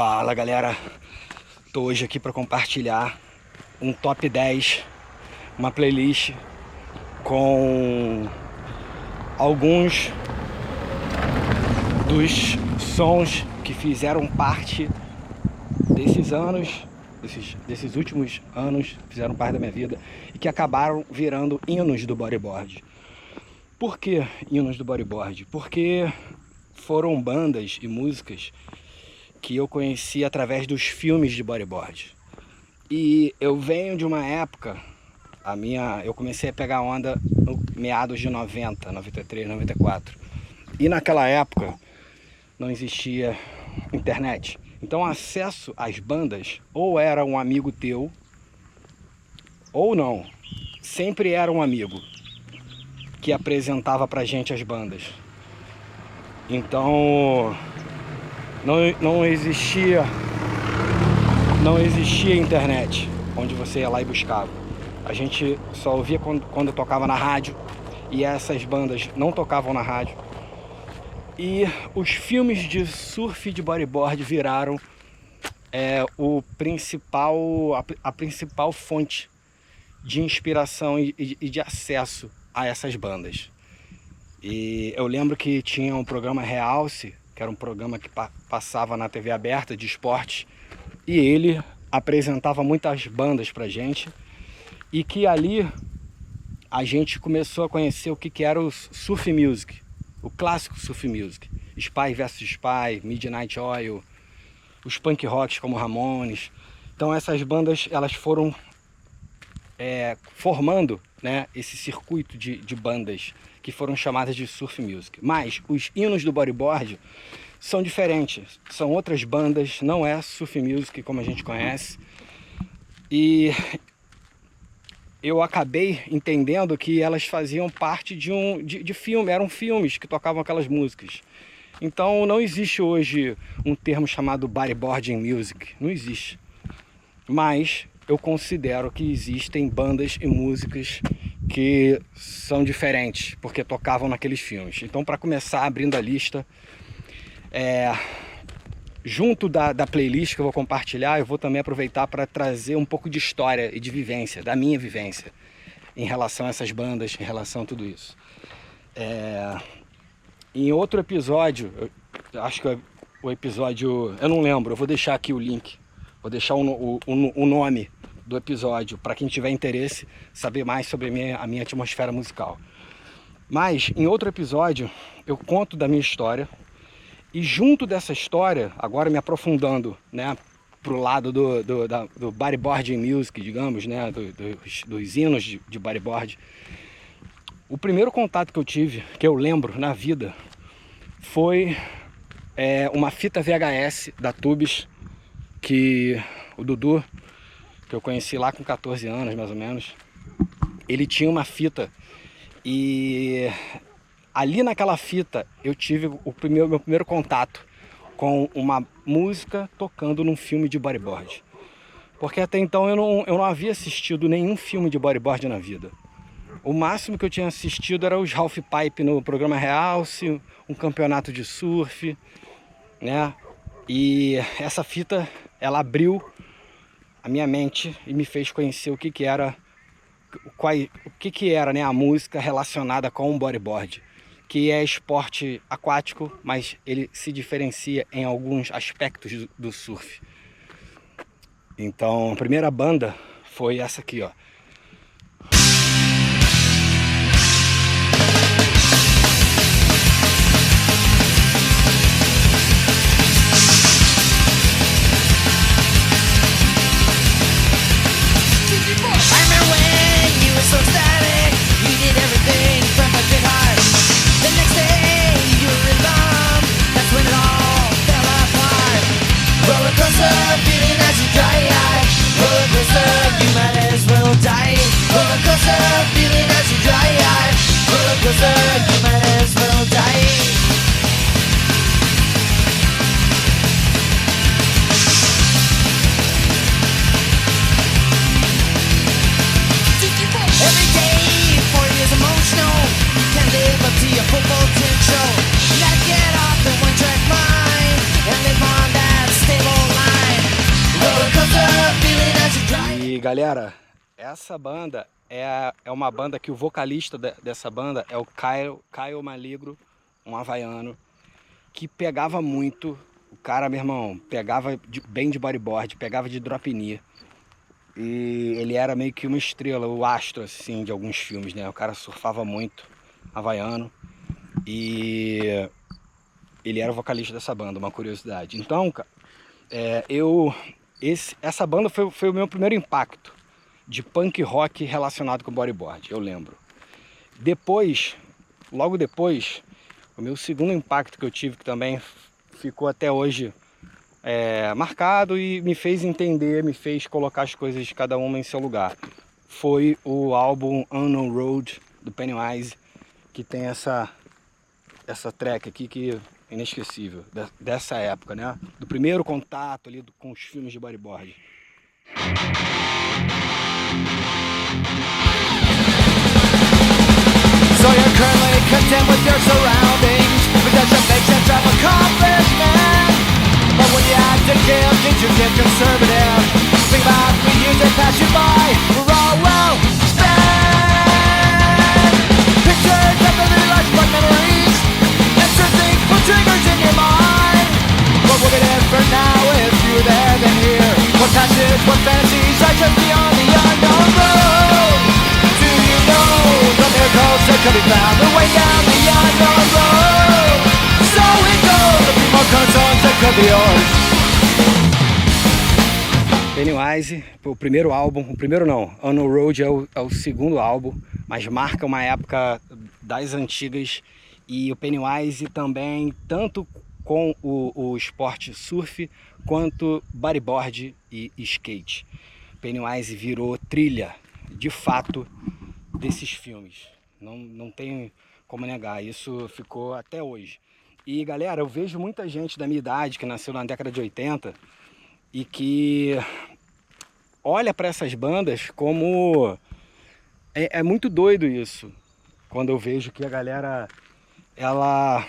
Fala galera, tô hoje aqui para compartilhar um top 10, uma playlist com alguns dos sons que fizeram parte desses anos, desses últimos anos, fizeram parte da minha vida e que acabaram virando hinos do bodyboard. Por que hinos do bodyboard? Porque foram bandas e músicas que eu conheci através dos filmes de bodyboard. E eu venho de uma época, eu comecei a pegar onda no meados de 90, 93, 94. E naquela época não existia internet. Então acesso às bandas ou era um amigo teu, ou não. Sempre era um amigo que apresentava pra gente as bandas. Então não existia internet onde você ia lá e buscava. A gente só ouvia quando tocava na rádio, e essas bandas não tocavam na rádio. E os filmes de surf e de bodyboard viraram a principal fonte de inspiração e de acesso a essas bandas. E eu lembro que tinha um programa Realce, que era um programa que passava na TV aberta de esportes, e ele apresentava muitas bandas pra gente, e que ali a gente começou a conhecer o que era o surf music, o clássico surf music, Spy vs Spy, Midnight Oil, os punk rocks como Ramones. Então essas bandas, elas foram formando, né, esse circuito de bandas que foram chamadas de surf music. Mas os hinos do bodyboard são diferentes, são outras bandas, não é surf music como a gente conhece. E eu acabei entendendo que elas faziam parte de filme, eram filmes que tocavam aquelas músicas. Então não existe hoje um termo chamado bodyboarding music, não existe. Mas eu considero que existem bandas e músicas que são diferentes, porque tocavam naqueles filmes. Então, para começar abrindo a lista, junto da playlist que eu vou compartilhar, eu vou também aproveitar para trazer um pouco de história e de vivência, da minha vivência, em relação a essas bandas, em relação a tudo isso. Em outro episódio, acho que o episódio, eu não lembro, eu vou deixar aqui o link, vou deixar o nome do episódio para quem tiver interesse saber mais sobre a minha atmosfera musical. Mas em outro episódio eu conto da minha história, e junto dessa história, agora me aprofundando, né, pro lado do bodyboarding music, digamos, né, dos hinos de bodyboard. O primeiro contato que eu tive, que eu lembro na vida, foi uma fita VHS da Tubes, que o Dudu, que eu conheci lá com 14 anos mais ou menos, ele tinha uma fita, e ali naquela fita eu tive meu primeiro contato com uma música tocando num filme de bodyboard. Porque até então eu não havia assistido nenhum filme de bodyboard na vida. O máximo que eu tinha assistido era os half pipe no programa Realce, um campeonato de surf, né? E essa fita, ela abriu a minha mente e me fez conhecer o que era, né, a música relacionada com o bodyboard, que é esporte aquático, mas ele se diferencia em alguns aspectos do surf. Então a primeira banda foi essa aqui, ó. So static, you did everything from a big heart. The next day you were in love, that's when it all fell apart. Roller coaster, feeling as you dry eye. Roller coaster, you might as well die. Roller coaster, feeling as you dry eye. Roller coaster, you might as well die. Every day, 4 years emotional. You can't live up to your full potential. You gotta get off the one-track mind and live on that stable life. galera, essa banda é uma banda que o vocalista dessa banda é o Caio Maligro, um havaiano, que pegava muito. O cara, meu irmão, pegava bem de bodyboard, pegava de drop knee. E ele era meio que uma estrela, o astro, assim, de alguns filmes, né? O cara surfava muito, havaiano. E ele era o vocalista dessa banda, uma curiosidade. Então, cara, essa banda foi o meu primeiro impacto de punk rock relacionado com bodyboard, eu lembro. Depois, logo depois, o meu segundo impacto que eu tive, que também ficou até hoje marcado e me fez entender, me fez colocar as coisas cada uma em seu lugar, foi o álbum Unknown Road do Pennywise, que tem essa track aqui que é inesquecível, dessa época, né? Do primeiro contato ali com os filmes de bodyboard. So you're currently content with your surroundings, because it makes sense of accomplishment. But when you act to give, did you get conservative? Think about the years that pass you by, we're all well spent. Pictures of the real life, but memories, and certain put triggers in your mind. What would it end for now if you were there than here? What passions, what fantasies, I just beyond the unknown road. Do you know the miracles that could be found the way down the unknown road? So it goes, a few more concerns that could be yours. Pennywise, o primeiro álbum, o primeiro não, Unknown Road é o segundo álbum, mas marca uma época das antigas, e o Pennywise também, tanto com o esporte surf, quanto bodyboard e skate. Pennywise virou trilha, de fato, desses filmes. Não tem como negar, isso ficou até hoje. E galera, eu vejo muita gente da minha idade, que nasceu na década de 80, e que olha para essas bandas como... É muito doido isso, quando eu vejo que a galera da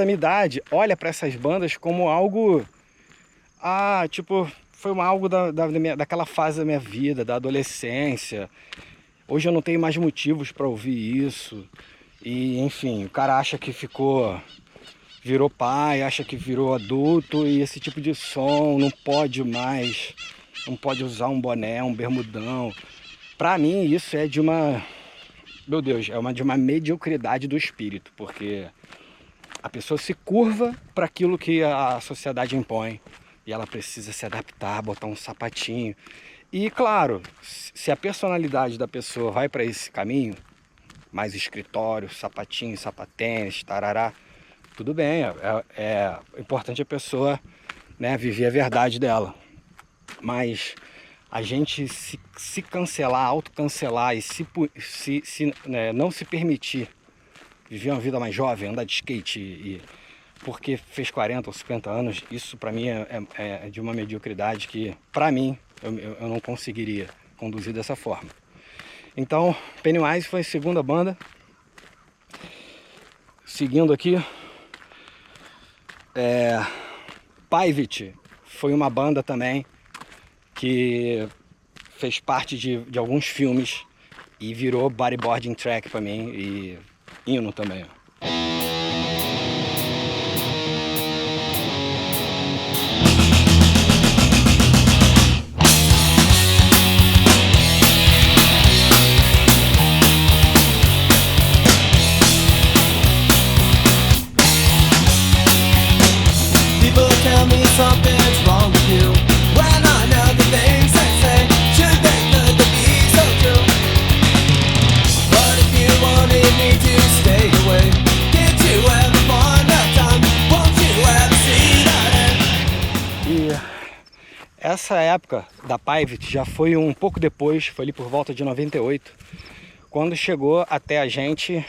minha idade olha para essas bandas como algo... tipo, foi algo daquela fase da minha vida, da adolescência. Hoje eu não tenho mais motivos para ouvir isso. E, enfim, o cara acha que virou pai, acha que virou adulto, e esse tipo de som não pode mais, não pode usar um boné, um bermudão. Pra mim isso é de uma, meu Deus, de uma mediocridade do espírito, porque a pessoa se curva para aquilo que a sociedade impõe e ela precisa se adaptar, botar um sapatinho. E claro, se a personalidade da pessoa vai para esse caminho, mais escritório, sapatinho, sapatênis, tarará, tudo bem, é importante a pessoa, né, viver a verdade dela. Mas a gente se cancelar, autocancelar e não se permitir viver uma vida mais jovem, andar de skate porque fez 40 ou 50 anos, isso para mim é de uma mediocridade que, para mim, eu não conseguiria conduzir dessa forma. Então, Pennywise foi a segunda banda. Seguindo aqui, Pivot foi uma banda também que fez parte de alguns filmes e virou bodyboarding track para mim e hino também. Something's wrong with you. When I know the things they say should make good to be so true. But if you wanted me to stay away, did you ever find that time? Won't you ever see that end? E essa época da Pivot já foi um pouco depois, foi ali por volta de 98, quando chegou até a gente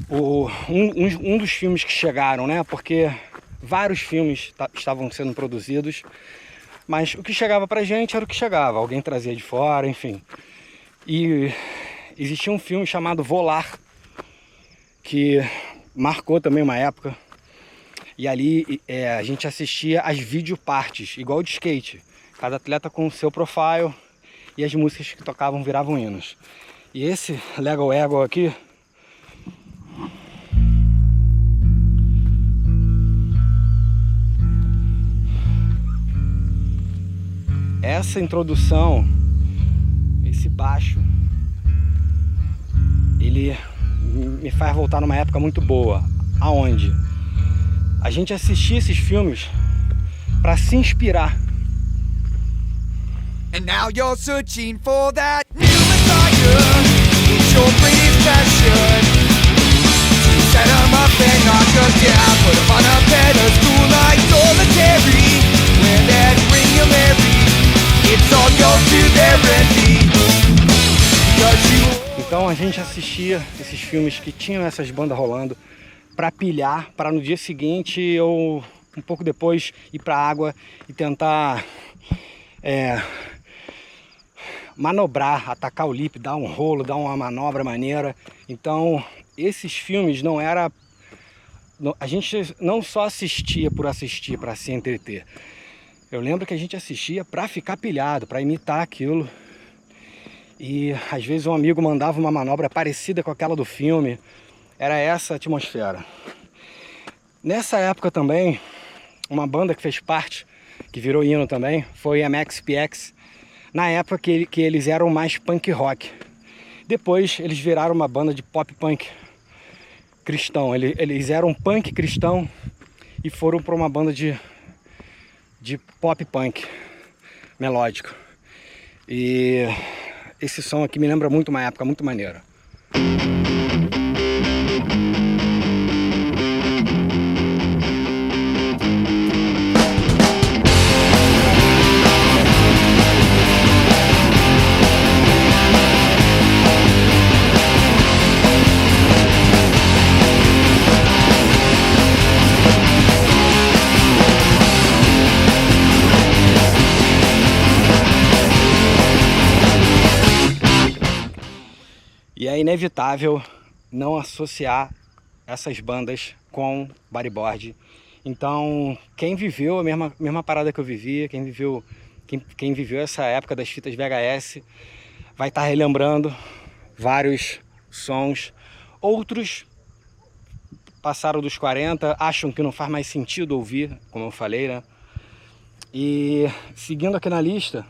um dos filmes que chegaram, né? Porque vários filmes estavam sendo produzidos, mas o que chegava pra gente era o que chegava, alguém trazia de fora, enfim. E existia um filme chamado Volar, que marcou também uma época, e ali a gente assistia as videopartes, igual de skate. Cada atleta com o seu profile e as músicas que tocavam viravam hinos. E esse Lego Ego aqui, essa introdução, esse baixo, ele me faz voltar numa época muito boa, aonde a gente assistia esses filmes para se inspirar. And now you're searching for that new Messiah. It's your greatest passion to set 'em up and knock 'em down, put 'em on a pedestal like solitary. When that ring you marry, it's all goes to their empty. Então a gente assistia esses filmes que tinham essas bandas rolando para pilhar, para no dia seguinte ou um pouco depois ir para a água e tentar manobrar, atacar o lip, dar um rolo, dar uma manobra maneira. Então esses filmes não era... A gente não só assistia por assistir, para se entreter. Eu lembro que a gente assistia para ficar pilhado, para imitar aquilo. E às vezes um amigo mandava uma manobra parecida com aquela do filme. Era essa a atmosfera. Nessa época também, uma banda que fez parte, que virou hino também, foi a MXPX. Na época que eles eram mais punk rock. Depois eles viraram uma banda de pop punk cristão. Eles eram punk cristão e foram para uma banda de pop punk melódico. E esse som aqui me lembra muito uma época muito maneira. E é inevitável não associar essas bandas com bodyboard. Então, quem viveu a mesma parada que eu vivia, quem viveu essa época das fitas VHS, vai estar relembrando vários sons. Outros passaram dos 40, acham que não faz mais sentido ouvir, como eu falei, né? E seguindo aqui na lista,